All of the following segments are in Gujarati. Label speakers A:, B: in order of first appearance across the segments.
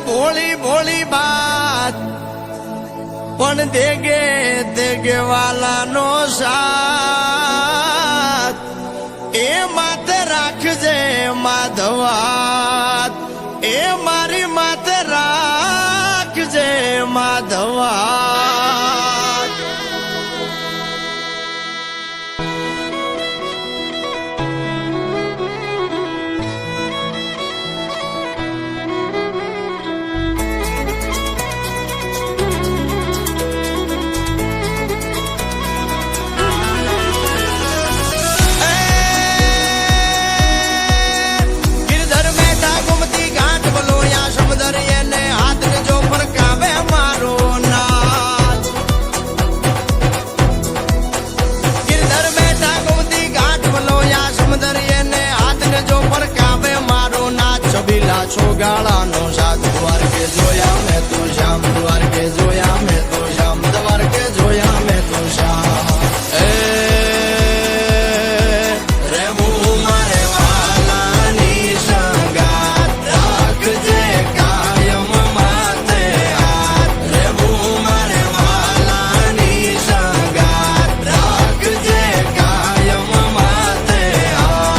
A: ભોળી ભોળી બાત પણ દેગે દેગે વાલાનો સાથ એ માથે રાખજે માધવાત એ મારી માથે રાખજે માધવાત છોગાળાનો સાથ દ્વારકે જોયા મેં તો શ્યામ દ્વારકે જોયા મેં તો શ્યામ દ્વારકે જોયા મેં તો શ્યામ રેવું મારે વાલાની સંગાત રાખજે કાયમ માથે હાથ રેવું મારે વાલાની સંગાત રાખજે કાયમ માથે હાથ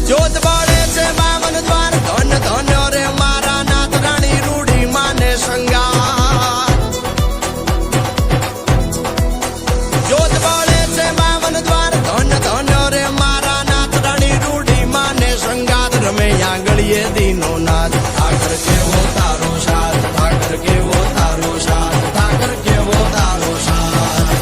A: જોત બાળે છે બાવન દ્વાર ધન ધન્ય રે મારા નાથ રાણી રૂડી માને સંગાત જોત બાળે છે બાવન દ્વાર ધન ધન્ય રે મારા નાથ રાણી રૂડી માને સંગાત રમે આંગળીએ દીનો નાથ ઠાકર કેવો તારો સાથ ઠાકર કેવો તારો સાથ ઠાકર કેવો તારો સાથ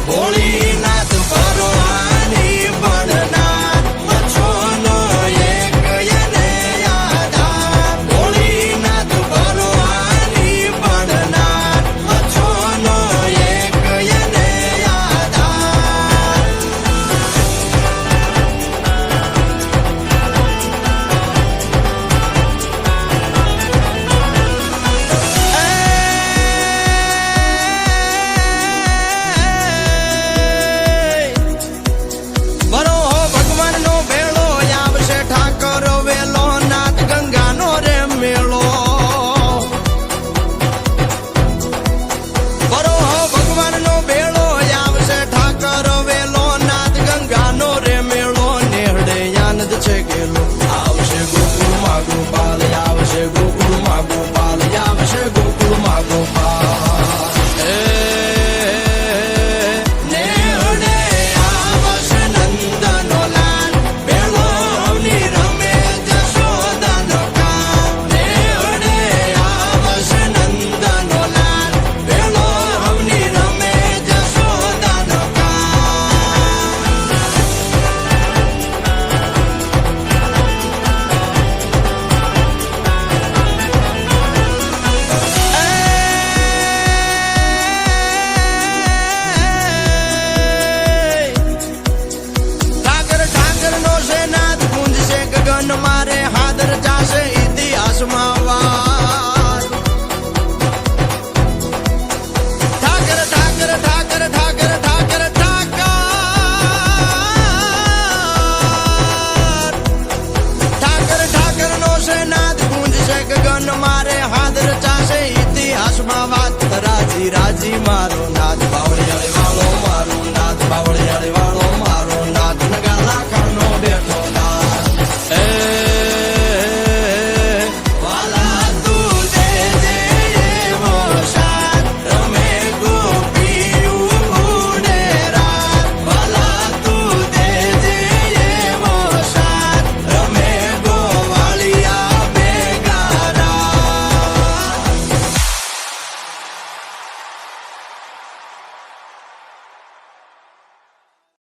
A: ભોળીનાથ ભરવાની બળનાથ મચ્છોનો એક એને યાદાર ભોળીનાથ ભરવાની બળનાથ મચ્છોનો એક એને યાદાર બરો ભગવાનનો ભેળો આવશે ઠાકર વેલો નાથ ગંગાનો રે મેળો બરો ભગવાનનો ભેળો આવશે ઠાકર વેલો નાથ ગંગાનો રે મેળો નેહડે આનંદ છે ગેલો આવશે ગોકુળમાં ગોપાલ આવશે ગોકુળમાં ગોપાલ આવશે ગોકુળમાં ગોપાલ નેહડે આવશે નંદનો લાલ બેળો અવની રમે જશોદાનો કાન નેહડે આવશે નંદનો લાલ બેળો અવની રમે જશોદાનો કાન ઠાકર ઠાકરનો છે નાદ ગુંજ છે ગગન મારે હાદર જાશે ઇતિહાસમાં વાત ઠાકર ઠાકર ઠાકર ઠાકર ઠાકર ઠાકર ઠાકર ઠાકરનો છે નાદ ગુંજ છે ગગન મારે હાદર જાશે ઇતિહાસમાં વાત રાજી રાજી મારો નાથ બાવળિયાળી વાળો મારો નાથ બાવળિયાળી